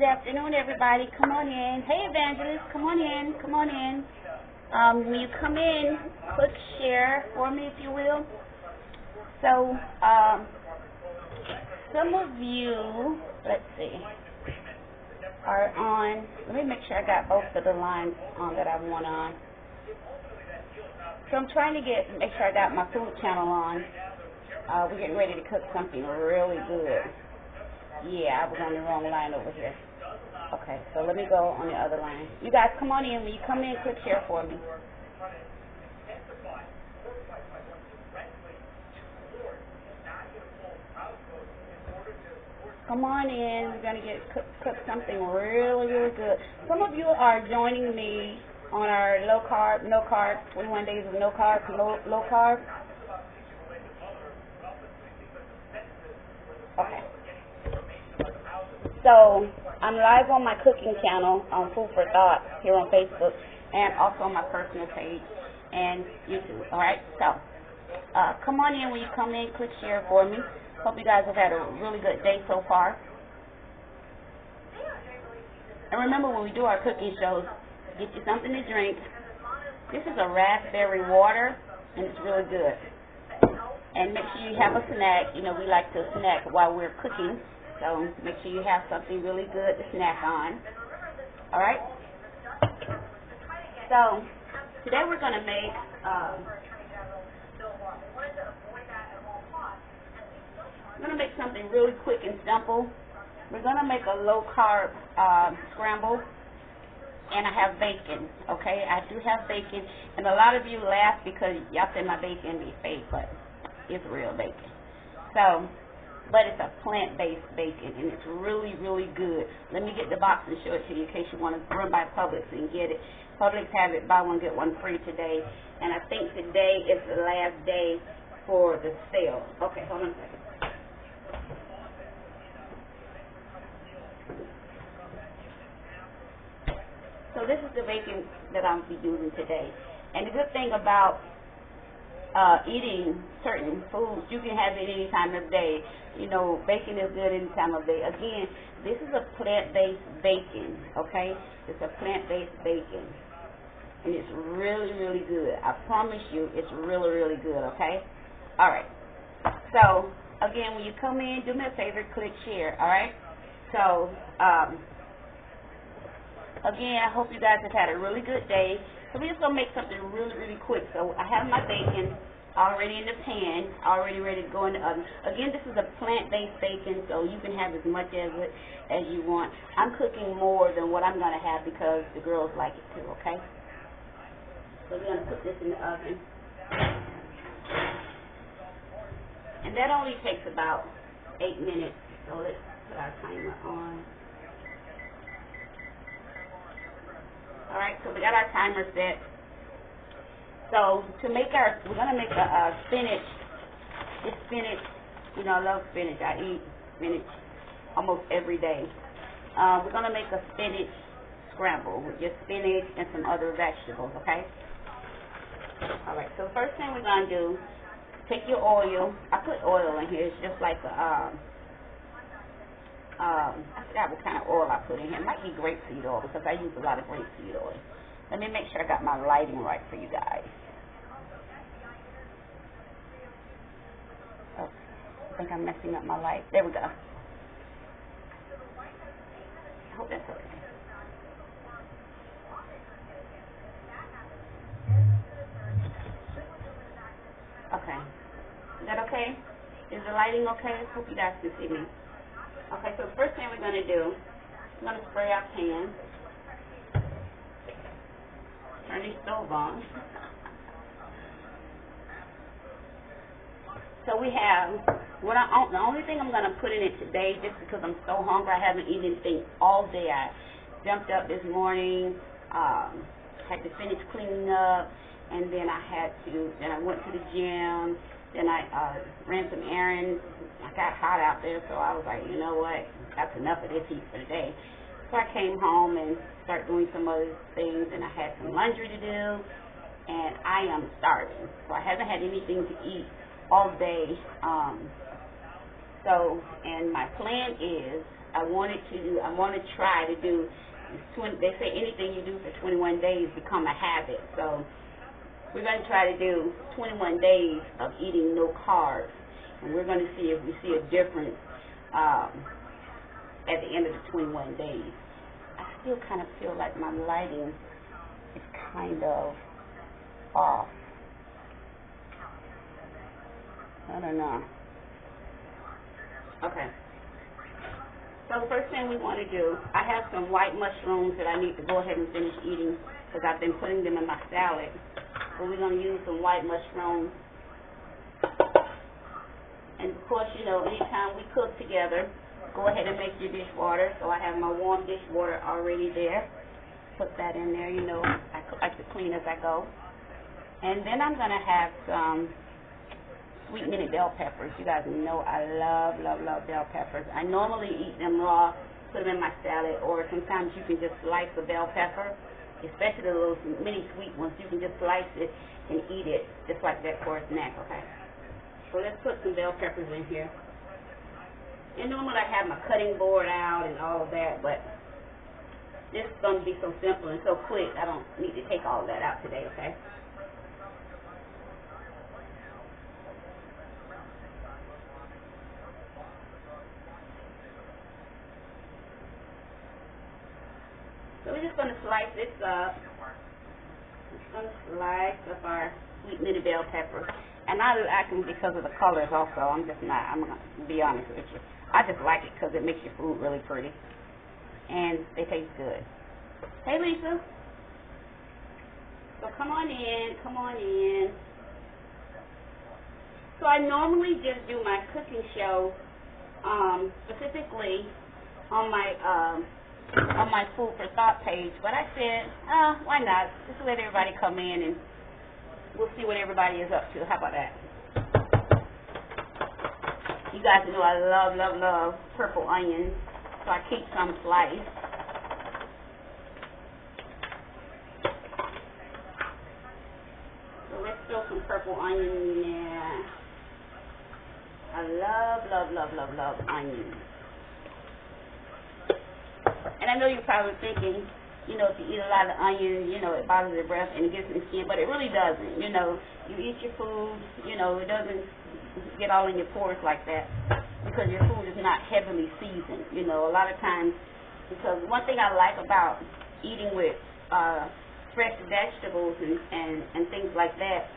Good afternoon, everybody. Come on in. Hey, Evangelist, come on in. Come on in. When you come in, click share for me, if you will. So, some of you, let's see, are on. Let me make sure I got both of the lines on that I want on. So I'm trying to make sure I got my food channel on. We're getting ready to cook something really good. Yeah, I was on the wrong line over here. Okay, so let me go on the other line. You guys come on in. When you come in, click share for me. Come on in. We're going to cook something really, really good. Some of you are joining me on our low carb, no carb, 21 days of no carb, low carb. Okay. So I'm live on my cooking channel on Food for Thought here on Facebook and also on my personal page and YouTube. All right. So come on in. When you come in, click share for me. Hope you guys have had a really good day so far. And remember, when we do our cooking shows, get you something to drink. This is a raspberry water, and it's really good. And make sure you have a snack. You know, we like to snack while we're cooking, so make sure you have something really good to snack on. All right? So today we're going to make something really quick and simple. We're going to make a low-carb scramble, and I have bacon, okay? I do have bacon, and a lot of you laugh because y'all say my bacon is fake, but it's real bacon. So, but it's a plant-based bacon, and it's really, really good. Let me get the box and show it to you in case you want to run by Publix and get it. Publix have it, buy one, get one free today, and I think today is the last day for the sale. Okay, hold on a second. So this is the bacon that I'll be using today. And the good thing about eating certain foods, you can have it any time of day. You know, bacon is good any time of day. Again, this is a plant-based bacon, okay? It's a plant-based bacon. And it's really, really good. I promise you, it's really, really good, okay? All right. So, again, when you come in, do me a favor, click share, all right? So, again, I hope you guys have had a really good day. So we're just going to make something really, really quick. So I have my bacon already in the pan, already ready to go in the oven. Again, this is a plant-based bacon, so you can have as much of it as you want. I'm cooking more than what I'm going to have because the girls like it too, okay? So we're going to put this in the oven. And that only takes about 8 minutes. So let's put our timer on. Alright, so we got our timer set. So we're going to make a spinach. This spinach, you know, I love spinach. I eat spinach almost every day. We're going to make a spinach scramble with just spinach and some other vegetables, okay? Alright, so the first thing we're going to do, take your oil. I put oil in here. It's just like a, I forgot what kind of oil I put in here. It might be grapeseed oil because I use a lot of grapeseed oil. Let me make sure I got my lighting right for you guys. Oh, I think I'm messing up my light. There we go. I hope that's okay. Okay. Is that okay? Is the lighting okay? Hope you guys can see me. Okay, so the first thing we're going to do, we're going to spray our pan. Turn the stove on. So we have, the only thing I'm going to put in it today, just because I'm so hungry, I haven't eaten anything all day. I jumped up this morning, had to finish cleaning up, and then I went to the gym, then I ran some errands. I got hot out there, so I was like, you know what, that's enough of this heat for the day. So I came home and started doing some other things, and I had some laundry to do, and I am starving. So I haven't had anything to eat all day. And my plan is I want to try to do, they say anything you do for 21 days become a habit. So we're going to try to do 21 days of eating no carbs. And we're going to see if we see a difference at the end of the 21 days. I still kind of feel like my lighting is kind of off. I don't know. Okay. So the first thing we want to do, I have some white mushrooms that I need to go ahead and finish eating because I've been putting them in my salad. So we're going to use some white mushrooms. And of course, you know, anytime we cook together, go ahead and make your dishwater. So I have my warm dishwater already there. Put that in there, you know, I like to clean as I go. And then I'm going to have some sweet mini bell peppers. You guys know I love bell peppers. I normally eat them raw, put them in my salad, or sometimes you can just slice a bell pepper, especially the little mini sweet ones. You can just slice it and eat it just like that for a snack, okay? So let's put some bell peppers in here. And normally I have my cutting board out and all of that, but this is going to be so simple and so quick, I don't need to take all that out today, okay? So we're just going to slice this up. Just going to slice up our sweet mini bell pepper. And I like them because of the colors also. I'm going to be honest with you. I just like it because it makes your food really pretty. And they taste good. Hey, Lisa. So come on in. So I normally just do my cooking show specifically on my food for thought page, but I said, why not? Just let everybody come in and we'll see what everybody is up to. How about that? You guys know I love purple onions, so I keep some sliced. So let's throw some purple onion in there. I love onions. And I know you're probably thinking, you know, if you eat a lot of onions, you know, it bothers your breath and it gets in the skin, but it really doesn't. You know, you eat your food, you know, it doesn't get all in your pores like that because your food is not heavily seasoned. You know, a lot of times, because one thing I like about eating with fresh vegetables and things like that,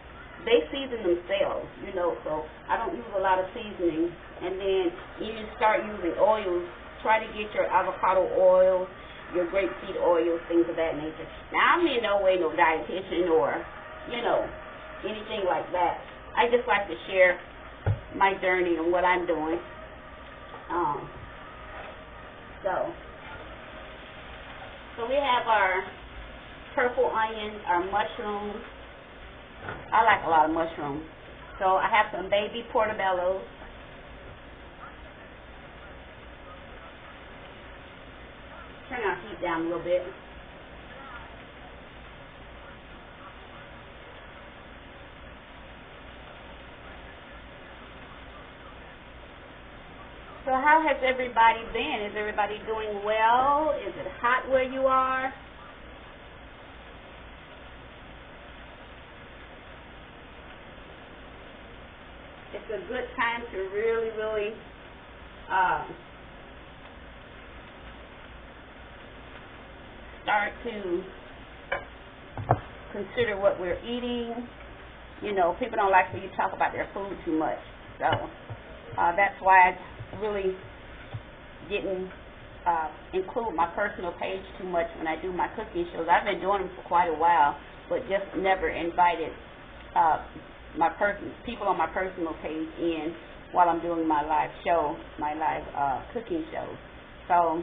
they season themselves, you know, so I don't use a lot of seasoning. And then you start using oils. Try to get your avocado oil, your grapeseed oils, things of that nature. Now, I'm in no way no dietitian or, you know, anything like that. I just like to share my journey and what I'm doing. So we have our purple onions, our mushrooms. I like a lot of mushrooms. So I have some baby portobellos. Turn our heat down a little bit. So how has everybody been? Is everybody doing well? Is it hot where you are? It's a good time to really start to consider what we're eating. You know, people don't like for you to talk about their food too much. So that's why I really didn't include my personal page too much when I do my cooking shows. I've been doing them for quite a while, but just never invited people on my personal page in while I'm doing my live show, my live cooking shows. So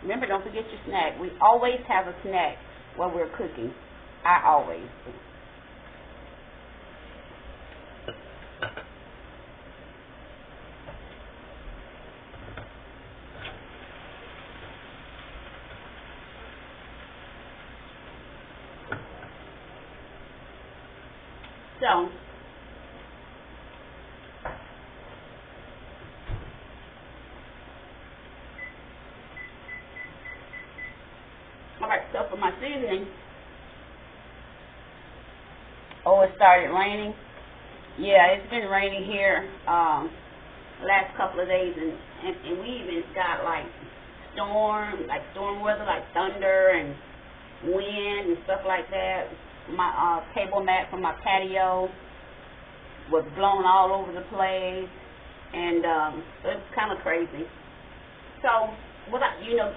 remember, don't forget your snack. We always have a snack while we're cooking. I always do. So evening. Oh, it started raining? Yeah, it's been raining here last couple of days, and we even got like storm weather, like thunder and wind and stuff like that. My table mat from my patio was blown all over the place, and it's kind of crazy. So, you guys know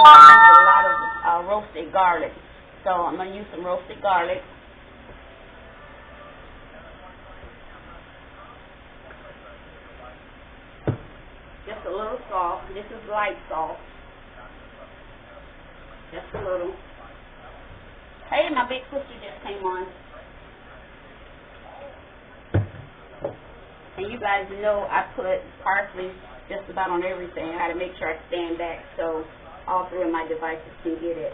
I use a lot of roasted garlic. So I'm going to use some roasted garlic. Just a little salt. This is light salt. Just a little. Hey, my big sister just came on. And you guys know I put parsley just about on everything. I got to make sure I stand back so all three of my devices can get it.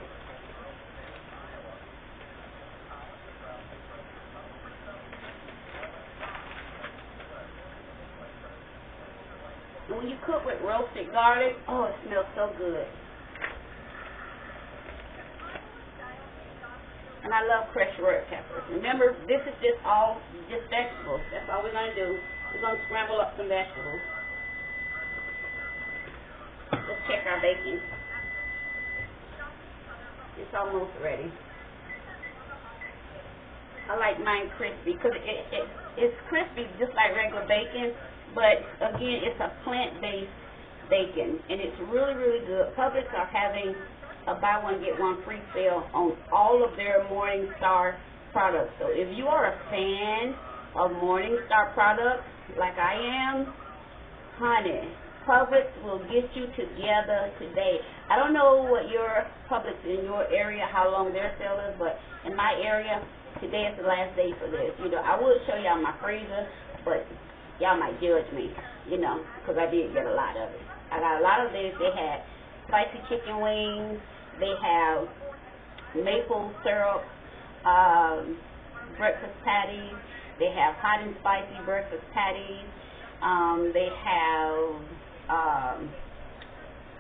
And when you cook with roasted garlic, oh, it smells so good. And I love crushed red peppers. Remember, this is just vegetables. That's all we're going to do. We're going to scramble up some vegetables. Let's check our bacon. It's almost ready. I like mine crispy because it's crispy just like regular bacon, but again, it's a plant-based bacon, and it's really, really good. Publix are having a buy one get one free sale on all of their Morningstar products. So if you are a fan of Morningstar products like I am, honey, Publix will get you together today. I don't know what your Publix in your area, how long their sale is, but in my area, today is the last day for this. I would show y'all my freezer, but y'all might judge me, because I did get a lot of it. I got a lot of this. They had spicy chicken wings. They have maple syrup breakfast patties. They have hot and spicy breakfast patties. They have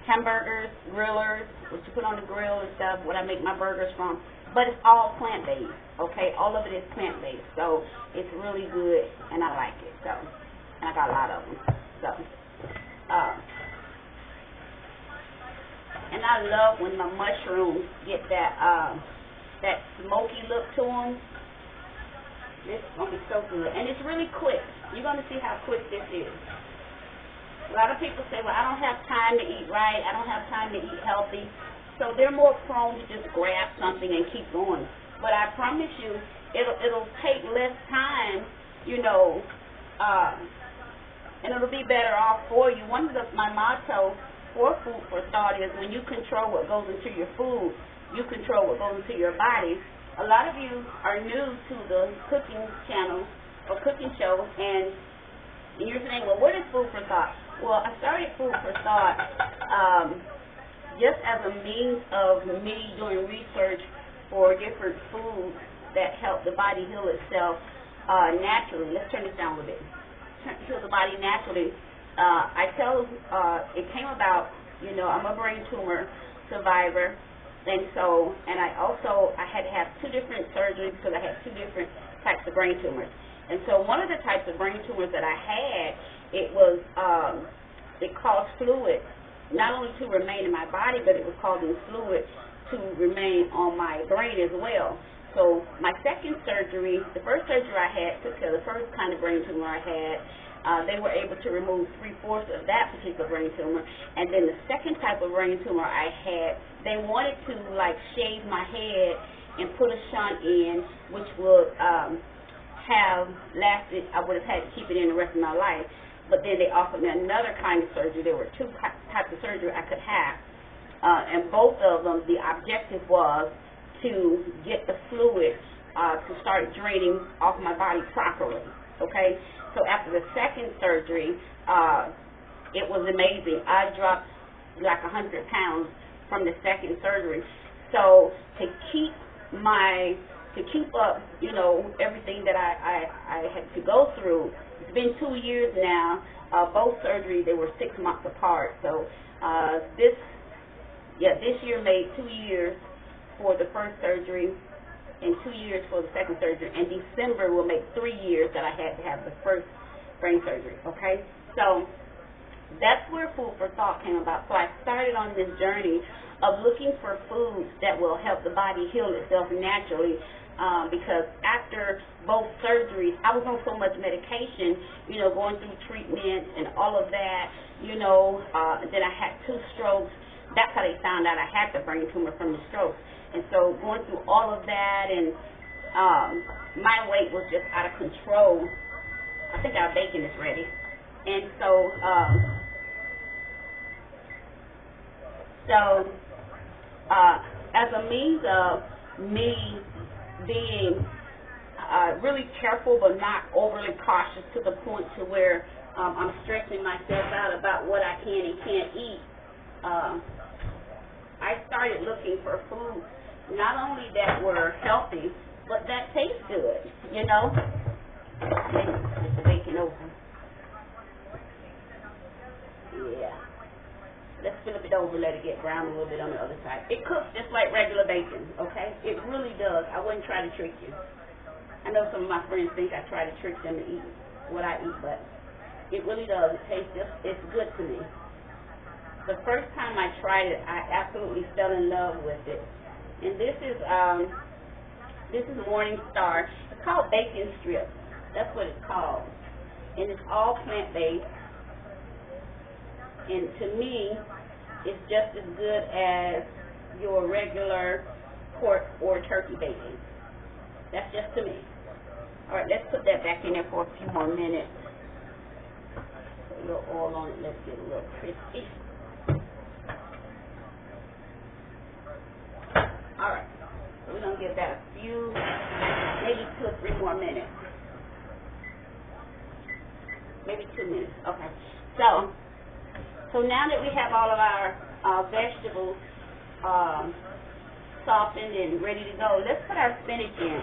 hamburgers, grillers, what you put on the grill and stuff, what I make my burgers from. But it's all plant-based, okay? All of it is plant-based. So it's really good, and I like it. So, and I got a lot of them. So, and I love when my mushrooms get that smoky look to them. This is going to be so good. And it's really quick. You're going to see how quick this is. A lot of people say, well, I don't have time to eat right. I don't have time to eat healthy. So they're more prone to just grab something and keep going. But I promise you, it'll take less time, and it'll be better off for you. One of my motto for food for thought is when you control what goes into your food, you control what goes into your body. A lot of you are new to the cooking channel or cooking show, and you're saying, well, what is food for thought? Well, I started food for thought just as a means of me doing research for different foods that help the body heal itself naturally. Let's turn this down a little bit. Heal the body naturally. It came about, I'm a brain tumor survivor, and I had to have 2 different surgeries because I had 2 different types of brain tumors. And so one of the types of brain tumors that I had, it caused fluid, not only to remain in my body, but it was causing fluid to remain on my brain as well. So my second surgery, the first surgery I had took care of the first kind of brain tumor I had. They were able to remove 3/4 of that particular brain tumor. And then the second type of brain tumor I had, they wanted to shave my head and put a shunt in, which would have lasted, I would have had to keep it in the rest of my life. But then they offered me another kind of surgery. There were 2 types of surgery I could have. And both of them, the objective was to get the fluid to start draining off my body properly. Okay? So after the second surgery, it was amazing. I dropped like 100 pounds from the second surgery. So to keep up, everything that I had to go through, it's been 2 years now. Both surgeries, they were 6 months apart. So this year made 2 years for the first surgery and 2 years for the second surgery, and December will make 3 years that I had to have the first brain surgery, okay? So that's where food for thought came about. So I started on this journey of looking for foods that will help the body heal itself naturally, because after both surgeries, I was on so much medication, going through treatment and all of that, then I had 2 strokes. That's how they found out I had the brain tumor from the strokes. And so going through all of that, and my weight was just out of control. I think our bacon is ready. And so, as a means of me being really careful but not overly cautious to the point to where I'm stressing myself out about what I can and can't eat, I started looking for foods not only that were healthy, but that taste good, Let me put the bacon over. Yeah. Let's flip it over, let it get brown a little bit on the other side. It cooks just like regular bacon, okay? It really does. I wouldn't try to trick you. I know some of my friends think I try to trick them to eat what I eat, but it really does. It tastes it's good to me. The first time I tried it, I absolutely fell in love with it. And this is Morning Star. It's called bacon strips. That's what it's called. And it's all plant-based. And to me, it's just as good as your regular pork or turkey bacon. That's just to me. All right, let's put that back in there for a few more minutes. Put a little oil on it. Let's get a little crispy. All right, so we're going to give that a few, maybe 2 or 3 more minutes. Maybe 2 minutes. Okay. So now that we have all of our vegetables softened and ready to go, let's put our spinach in.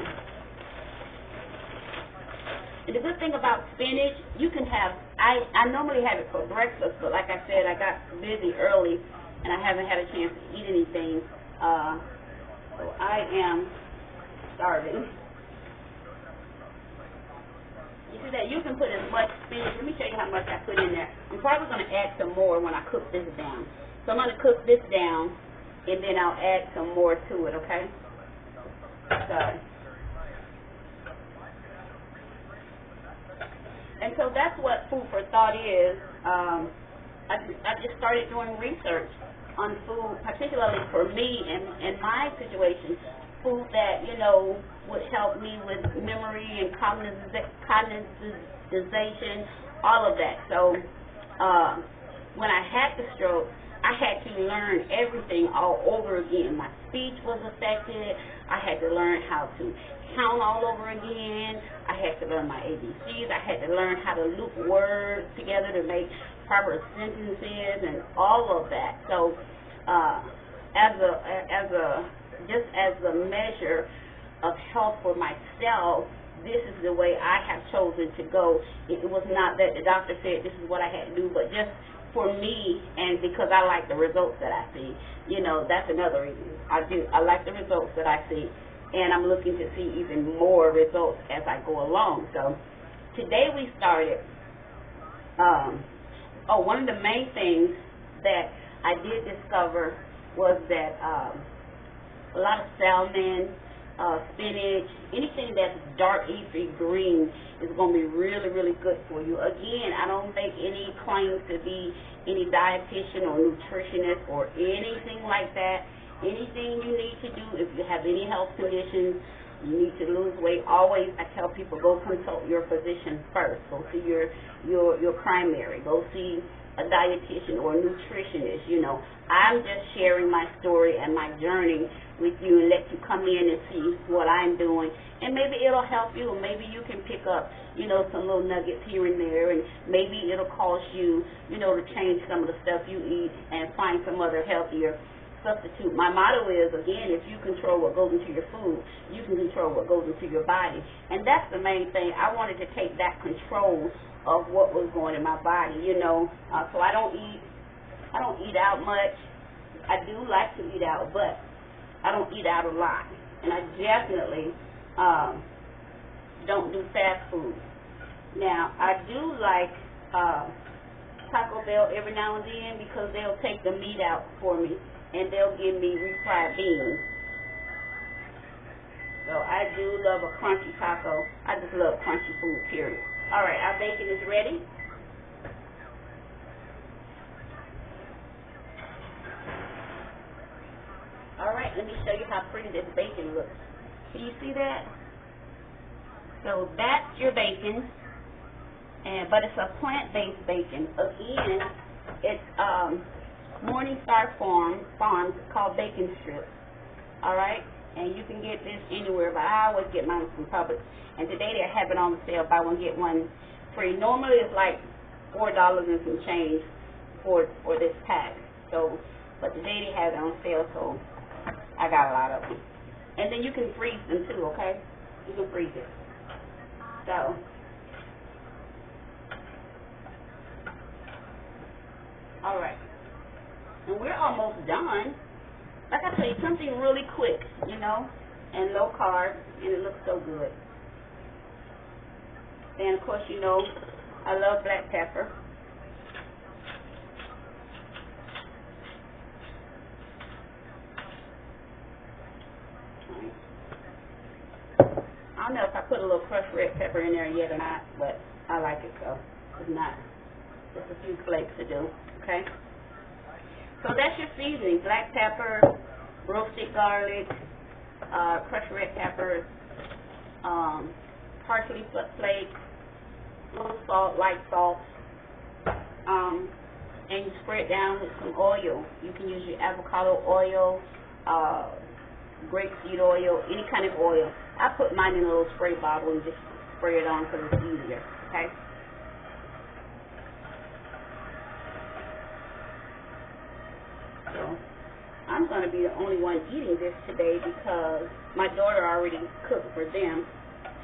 And the good thing about spinach, you can have, I normally have it for breakfast, but like I said, I got busy early and I haven't had a chance to eat anything. So I am starving. You see that? You can put as much spinach. Let me show you how much I put in there. I'm probably going to add some more when I cook this down. So I'm going to cook this down, and then I'll add some more to it, okay? And so that's what food for thought is. I just started doing research on food, particularly for me and my situation, food that, would help me with memory and cognition, all of that. So when I had the stroke, I had to learn everything all over again. My speech was affected. I had to learn how to count all over again. I had to learn my ABCs. I had to learn how to loop words together to make proper sentences and all of that. So as a measure of health for myself, this is the way I have chosen to go. It was not that the doctor said this is what I had to do, but just for me, and because I like the results that I see. That's another reason. I like the results that I see, and I'm looking to see even more results as I go along. So today we started, one of the main things that I did discover was that a lot of salmon, spinach, anything that's dark leafy green is going to be really, really good for you. Again, I don't make any claims to be any dietitian or nutritionist or anything like that. Anything you need to do, if you have any health conditions, you need to lose weight, always I tell people go consult your physician first. Go see your primary. Go see a dietitian or a nutritionist. I'm just sharing my story and my journey with you and let you come in and see what I'm doing, and maybe it'll help you, and maybe you can pick up some little nuggets here and there, and maybe it'll cause you to change some of the stuff you eat and find some other healthier substitute. My motto is, again, if you control what goes into your food, you can control what goes into your body. And that's the main thing. I wanted to take that control of what was going in my body, so I don't eat out much. I do like to eat out, but I don't eat out a lot, and I definitely don't do fast food. Now, I do like Taco Bell every now and then because they'll take the meat out for me and they'll give me refried beans. So I do love a crunchy taco. I just love crunchy food, period. All right, our bacon is ready. All right, let me show you how pretty this bacon looks. Can you see that? So that's your bacon. But it's a plant-based bacon. Again, it's Morningstar Farms called bacon strips. All right, and you can get this anywhere, but I always get mine from Publix. And today they have it on sale, buy one get one free. Normally it's like $4 and some change for this pack. So, but today they have it on sale, so I got a lot of them. And then you can freeze them too. Okay, you can freeze it. So. All right, and we're almost done. Like I say, something really quick, you know, and low carb, and it looks so good. And of course, you know, I love black pepper. I don't know if I put a little crushed red pepper in there yet or not, but I like it, so it's not. Just a few flakes to do. Okay, so that's your seasoning: black pepper, roasted garlic, crushed red pepper, parsley flakes, a little salt, light salt, and you spray it down with some oil. You can use your avocado oil, grapeseed oil, any kind of oil. I put mine in a little spray bottle and just spray it on because it's easier. Okay. I'm going to be the only one eating this today because my daughter already cooked for them.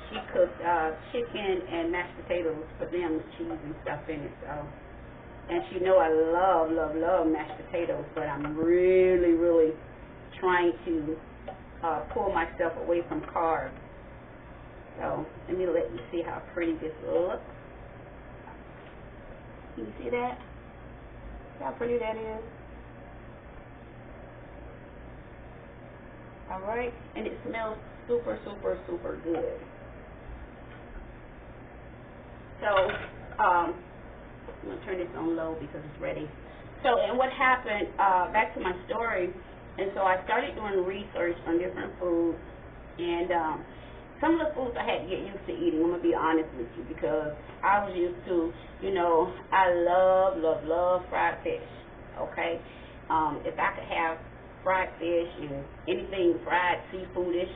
She cooked chicken and mashed potatoes for them with cheese and stuff in it. So, and she know I love mashed potatoes, but I'm really trying to pull myself away from carbs. So let me let you see how pretty this looks. Can you see that? See how pretty that is? All right, and it smells super good. So I'm gonna turn this on low because it's ready. So, and what happened? Back to my story, and so I started doing research on different foods, and some of the foods I had to get used to eating. I'm gonna be honest with you because I was used to, you know, I love fried fish. Okay, if I could have fried fish and anything fried seafoodish,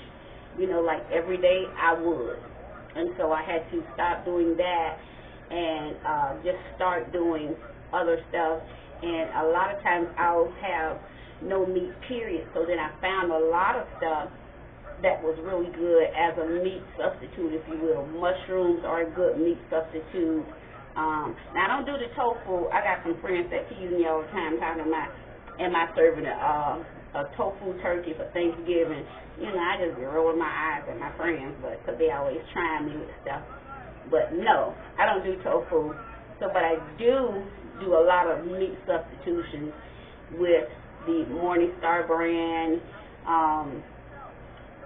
you know, like every day, I would. And so I had to stop doing that and just start doing other stuff. And a lot of times I'll have no meat, period. So then I found a lot of stuff that was really good as a meat substitute, if you will. Mushrooms are a good meat substitute. Now I don't do the tofu. I got some friends that tease me all the time talking about, am I serving a tofu turkey for Thanksgiving? You know, I just be rolling my eyes at my friends, but because they always trying me with stuff. But no, I don't do tofu. So, but I do a lot of meat substitutions with the Morningstar brand.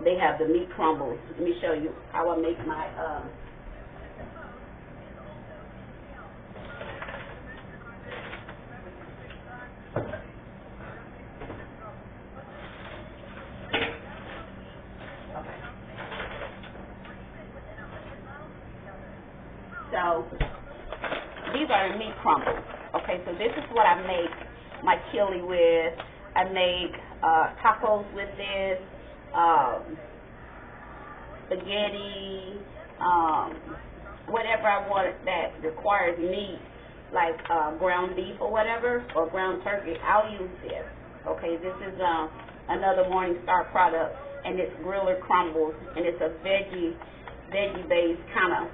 They have the meat crumbles. Let me show you how I make my So these are the meat crumbles. Okay, so this is what I make my chili with. I make tacos with this, spaghetti, whatever I want that requires meat, like ground beef or whatever, or ground turkey, I'll use this. Okay, this is another Morningstar product, and it's griller crumbles, and it's a veggie-based kind of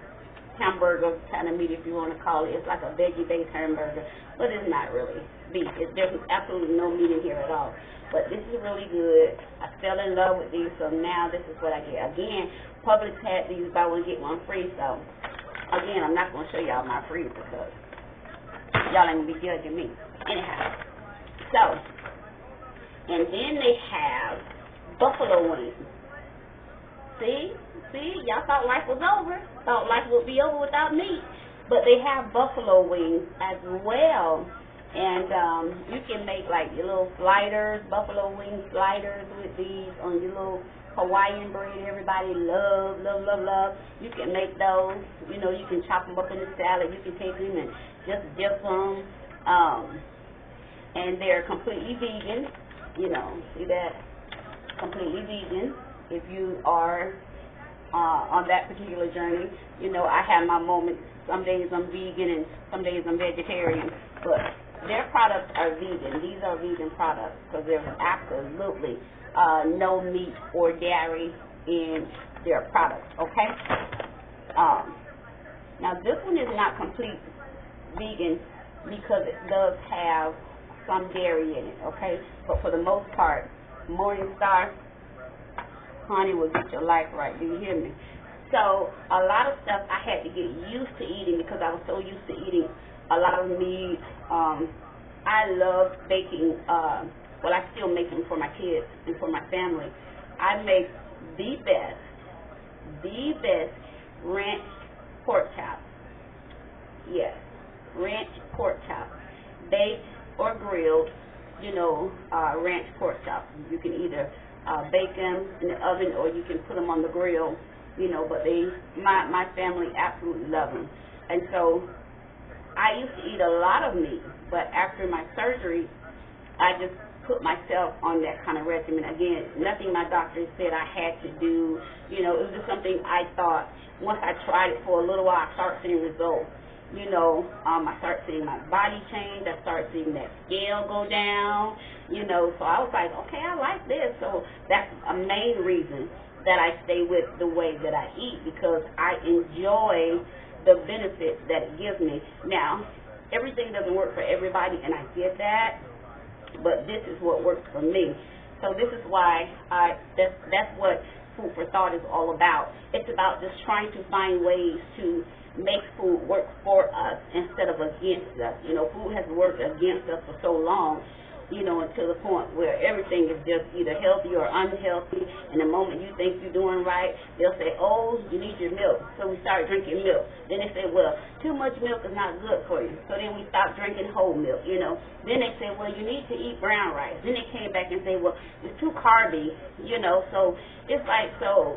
hamburger kind of meat, if you want to call it. It's like a veggie-based hamburger, but it's not really beef. There's absolutely no meat in here at all. But this is really good. I fell in love with these, so now this is what I get. Again, Publix had these buy one get one free, so again, I'm not going to show y'all my free because y'all ain't going to be judging me. Anyhow, so, and then they have buffalo wings. See, y'all thought life was over. Thought life would be over without meat. But they have buffalo wings as well. And you can make like your little sliders, buffalo wing sliders with these on your little Hawaiian bread everybody love. You can make those. You know, you can chop them up in the salad. You can take them and just dip them. And they're completely vegan. You know, see that? Completely vegan. If you are on that particular journey, you know, I have my moments. Some days I'm vegan and some days I'm vegetarian, but their products are vegan. These are vegan products because there's absolutely no meat or dairy in their products, okay? Now this one is not complete vegan because it does have some dairy in it, okay? But for the most part, Morningstar, honey, will get your life right. Do you hear me? So a lot of stuff I had to get used to eating because I was so used to eating a lot of meat. I love baking. Well, I still make them for my kids and for my family. I make the best ranch pork chops. Yes, ranch pork chops, baked or grilled. You know, ranch pork chops. You can either bake them in the oven or you can put them on the grill, you know, but my family absolutely love them. And so I used to eat a lot of meat, but after my surgery, I just put myself on that kind of regimen. Again, nothing my doctor said I had to do, you know, it was just something I thought once I tried it for a little while, I started seeing results. You know, I started seeing my body change. I started seeing that scale go down, you know. So I was like, okay, I like this. So that's a main reason that I stay with the way that I eat because I enjoy the benefits that it gives me. Now, everything doesn't work for everybody, and I get that, but this is what works for me. So this is why that's what Food for Thought is all about. It's about just trying to find ways to make food work for us instead of against us. You know, food has worked against us for so long, you know, until the point where everything is just either healthy or unhealthy. And the moment you think you're doing right, they'll say, oh, you need your milk. So we start drinking milk. Then they say, well, too much milk is not good for you. So then we stop drinking whole milk, you know. Then they say, well, you need to eat brown rice. Then they came back and say, well, it's too carby, you know. So it's like, so,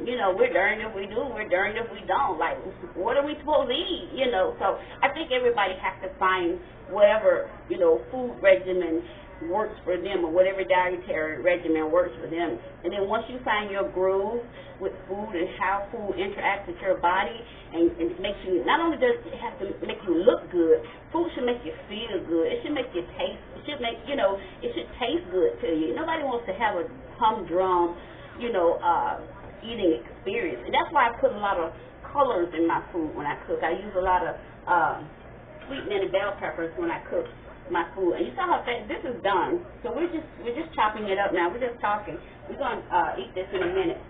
you know, we're darned if we do, we're darned if we don't. Like, what are we supposed to eat, you know? So I think everybody has to find whatever, you know, food regimen works for them or whatever dietary regimen works for them. And then once you find your groove with food and how food interacts with your body and it makes you, not only does it have to make you look good, food should make you feel good. It should make you taste, it should make, you know, it should taste good to you. Nobody wants to have a humdrum, you know, eating experience. And that's why I put a lot of colors in my food when I cook. I use a lot of sweetening and bell peppers when I cook my food. And you saw how fast this is done. So we're just chopping it up now. We're just talking. We're going to eat this in a minute.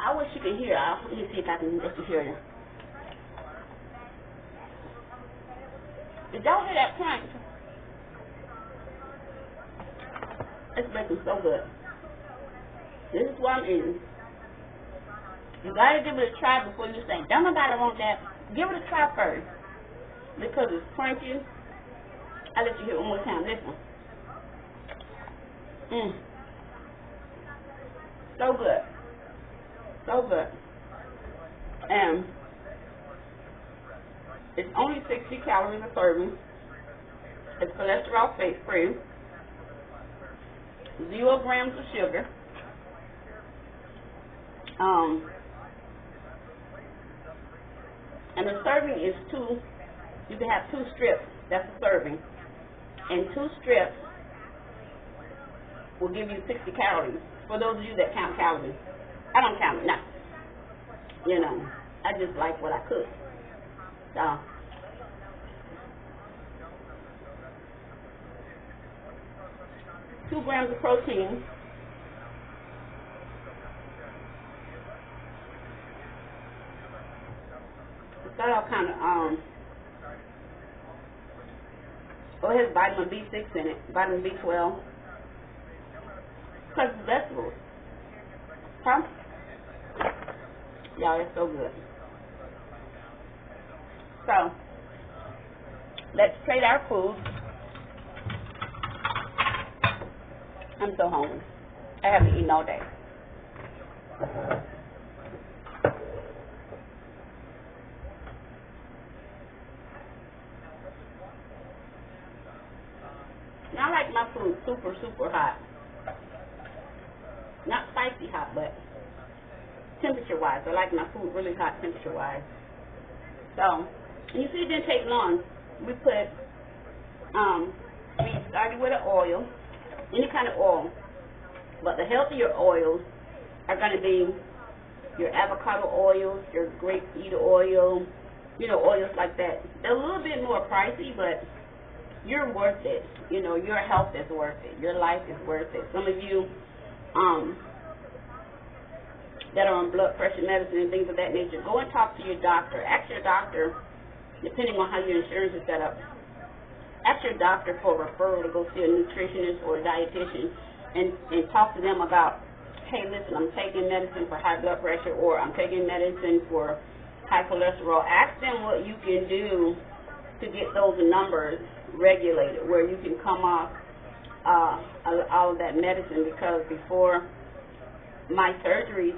I wish you could hear. Let me see if I can let you hear this. Did y'all hear that crunch? It's making so good. This is what I'm eating. You gotta give it a try before you say, don't nobody want that. Give it a try first. Because it's crunchy. I'll let you hear it one more time. Listen. So good. So good. And it's only 60 calories a serving. It's cholesterol free. 0 grams of sugar. And the serving is 2. You can have 2 strips. That's a serving. And 2 strips will give you 60 calories. For those of you that count calories. I don't count it, no. You know. I just like what I cook. So 2 grams of protein. It's got all kind of oh, it has vitamin B6 in it, vitamin B12, plus vegetables. Huh? Y'all, it's so good. So let's trade our food. I'm so hungry. I haven't eaten all day. Now I like my food super, super hot. Not spicy hot, but temperature-wise. I like my food really hot temperature-wise. So, and you see it didn't take long. We started with an oil, any kind of oil. But the healthier oils are going to be your avocado oils, your grapeseed oil, you know, oils like that. They're a little bit more pricey, but you're worth it. You know, your health is worth it. Your life is worth it. Some of you that are on blood pressure medicine and things of that nature, go and talk to your doctor. Ask your doctor, depending on how your insurance is set up, ask your doctor for a referral to go see a nutritionist or a dietitian and talk to them about, hey, listen, I'm taking medicine for high blood pressure, or I'm taking medicine for high cholesterol. Ask them what you can do to get those numbers regulated, where you can come off all of that medicine. Because before my surgeries,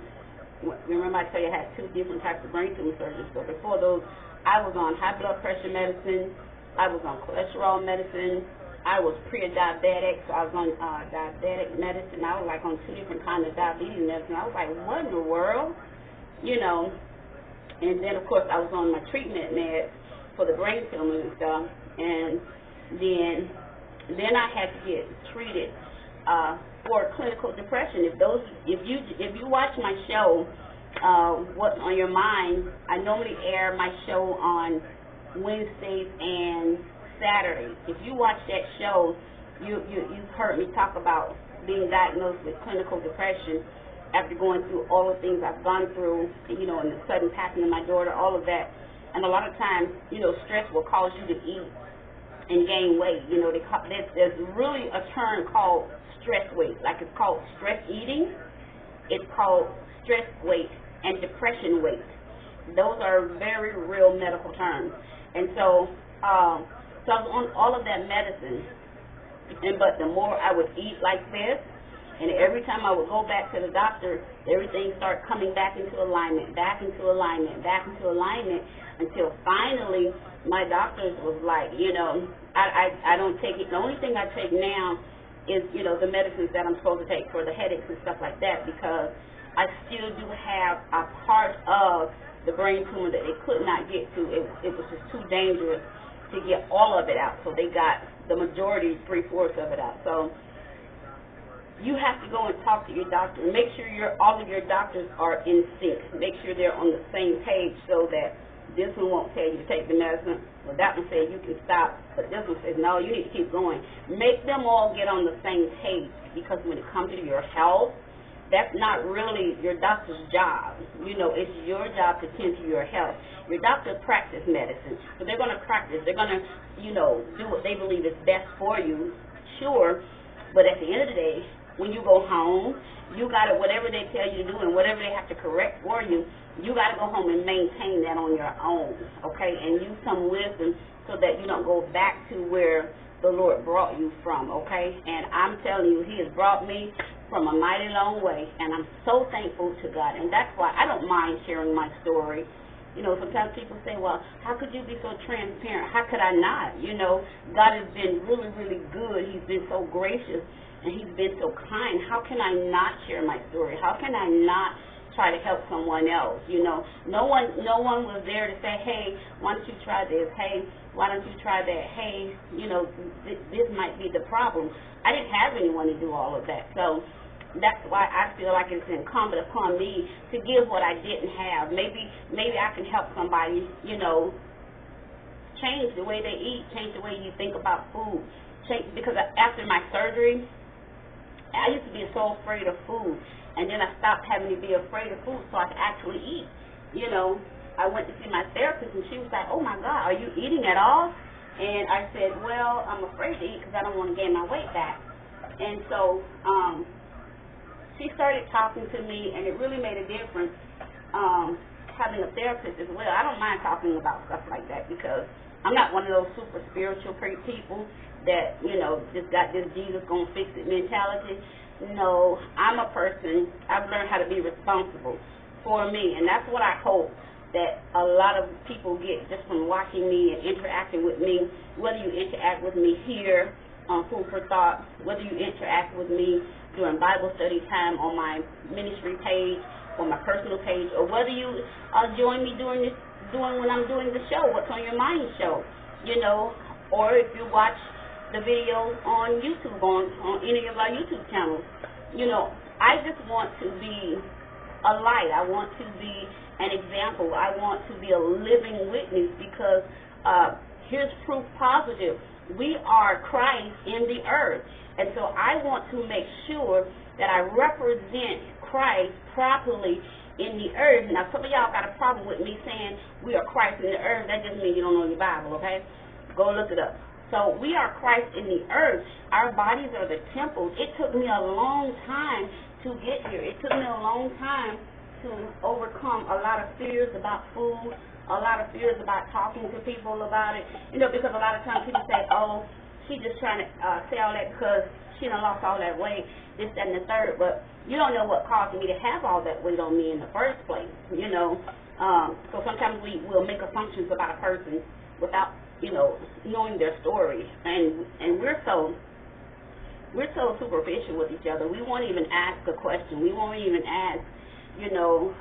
remember I tell you I had 2 different types of brain tumor surgeries. So before those, I was on high blood pressure medicine, I was on cholesterol medicine, I was pre-diabetic, so I was on diabetic medicine. I was like on 2 different kinds of diabetes medicine. I was like, what in the world? You know, and then of course I was on my treatment meds for the brain tumors and stuff, and then I had to get treated for clinical depression. If you watch my show, What's on Your Mind, I normally air my show on Wednesdays and Saturdays. If you watch that show, you've heard me talk about being diagnosed with clinical depression after going through all the things I've gone through, you know, and the sudden passing of my daughter, all of that. And a lot of times, you know, stress will cause you to eat and gain weight. You know, there's really a term called stress weight. Like, it's called stress eating, it's called stress weight, and depression weight. Those are very real medical terms. And so I was on all of that medicine, but the more I would eat like this, and every time I would go back to the doctor, everything started coming back into alignment, until finally my doctors was like, you know, I don't take it. The only thing I take now is, you know, the medicines that I'm supposed to take for the headaches and stuff like that, because I still do have a part of the brain tumor that they could not get to. It was just too dangerous to get all of it out, so they got the majority, 3/4 of it out. So you have to go and talk to your doctor. Make sure all of your doctors are in sync. Make sure they're on the same page, so that this one won't tell you to take the medicine, well, that one says you can stop, but this one says, no, you need to keep going. Make them all get on the same page, because when it comes to your health, that's not really your doctor's job. You know, it's your job to tend to your health. Your doctor practice medicine, so they're going to practice. They're going to, you know, do what they believe is best for you, sure, but at the end of the day, when you go home, you got to, whatever they tell you to do and whatever they have to correct for you, you got to go home and maintain that on your own, okay, and use some wisdom so that you don't go back to where the Lord brought you from, okay? And I'm telling you, He has brought me from a mighty long way, and I'm so thankful to God, and that's why I don't mind sharing my story. You know, sometimes people say, well, how could you be so transparent? How could I not? You know, God has been really, really good. He's been so gracious, and He's been so kind. How can I not share my story? How can I not try to help someone else? You know, no one was there to say, hey, why don't you try this? Hey, why don't you try that? Hey, you know, this might be the problem. I didn't have anyone to do all of that. So that's why I feel like it's incumbent upon me to give what I didn't have. Maybe I can help somebody, you know, change the way they eat, change the way you think about food. Change, because after my surgery, I used to be so afraid of food, and then I stopped having to be afraid of food so I could actually eat. You know, I went to see my therapist, and she was like, "Oh my God, are you eating at all?" And I said, "Well, I'm afraid to eat because I don't want to gain my weight back." And so she started talking to me, and it really made a difference having a therapist as well. I don't mind talking about stuff like that because I'm not one of those super spiritual people that, you know, just got this Jesus gonna fix it mentality. No, I'm a person, I've learned how to be responsible for me, and that's what I hope that a lot of people get just from watching me and interacting with me, whether you interact with me here on Food for Thought, whether you interact with me during Bible study time on my ministry page or my personal page, or whether you join me doing when I'm doing the show, What's on Your Mind show, you know, or if you watch the videos on YouTube, on any of our YouTube channels. You know, I just want to be a light. I want to be an example. I want to be a living witness because here's proof positive. We are Christ in the earth. And so I want to make sure that I represent Christ properly in the earth. Now, some of y'all got a problem with me saying we are Christ in the earth. That just means you don't know your Bible, okay? Go look it up. So we are Christ in the earth. Our bodies are the temples. It took me a long time to get here. It took me a long time to overcome a lot of fears about food, a lot of fears about talking to people about it. You know, because a lot of times people say, oh, she's just trying to say all that because she done lost all that weight, this, that, and the third. But you don't know what caused me to have all that weight on me in the first place, you know. So sometimes we will make assumptions about a person without, you know, knowing their story, and we're so superficial with each other. We won't even ask a question. We won't even ask, you know,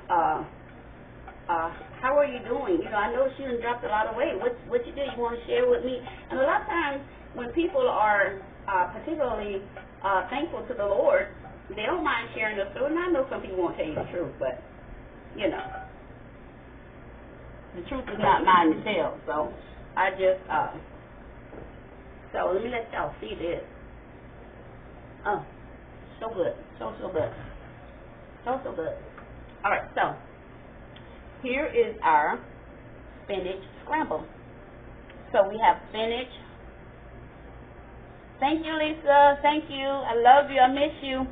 how are you doing? You know, I noticed you done dropped a lot of weight. What you did? You want to share with me? And a lot of times when people are particularly thankful to the Lord, they don't mind sharing their story. And I know some people won't tell you the truth, but you know, the truth is not mine to tell. So I just, so let me let y'all see this. Oh, so good. So good. So good. All right, so here is our spinach scramble. So we have spinach. Thank you, Lisa. Thank you. I love you. I miss you.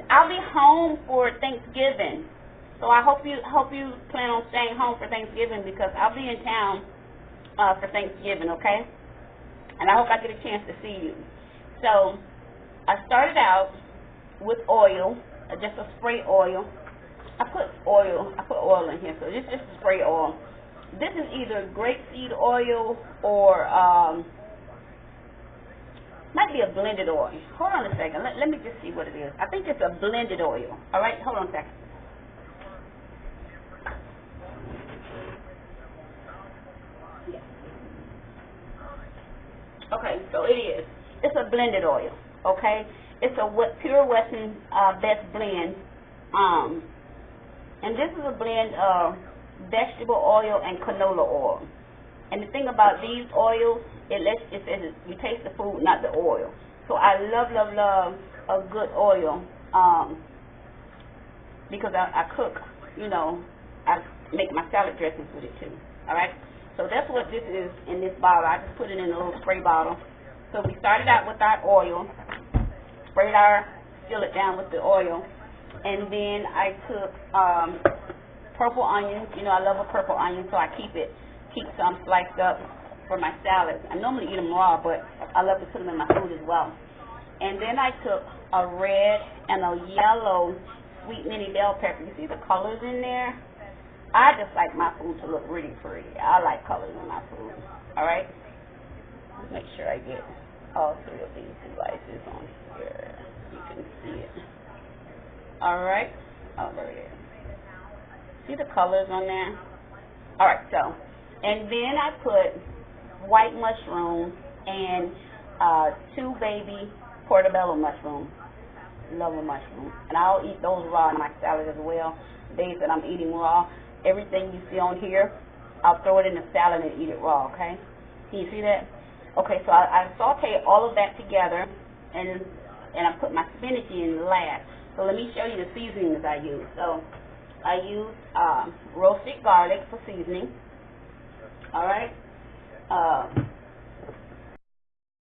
I'll be home for Thanksgiving. So I hope you plan on staying home for Thanksgiving because I'll be in town for Thanksgiving, okay? And I hope I get a chance to see you. So I started out with oil, just a spray oil. I put oil in here, so this is spray oil. This is either grapeseed oil or might be a blended oil. Hold on a second. Let me just see what it is. I think it's a blended oil. All right, hold on a second. Okay, so it is. It's a blended oil, okay? It's a pure Western best blend. And this is a blend of vegetable oil and canola oil. And the thing about these oils, it says you taste the food, not the oil. So I love a good oil because I cook, you know, I make my salad dressings with it too, all right? So that's what this is in this bottle. I just put it in a little spray bottle. So we started out with our oil, fill it down with the oil, and then I took purple onions. You know, I love a purple onion, so I keep some sliced up for my salad. I normally eat them raw, but I love to put them in my food as well. And then I took a red and a yellow sweet mini bell pepper. You see the colors in there? I just like my food to look really pretty. I like colors in my food. All right? Let's make sure I get all three of these devices on here. You can see it. All right? Oh, there it is. See the colors on there? All right, so, and then I put white mushroom and 2 baby portobello mushrooms. Love a mushroom. And I'll eat those raw in my salad as well. Days that I'm eating raw, everything you see on here, I'll throw it in the salad and eat it raw, okay? Can you see that? Okay, so I saute all of that together, and I put my spinach in last. So let me show you the seasonings I use. So I use roasted garlic for seasoning. All right.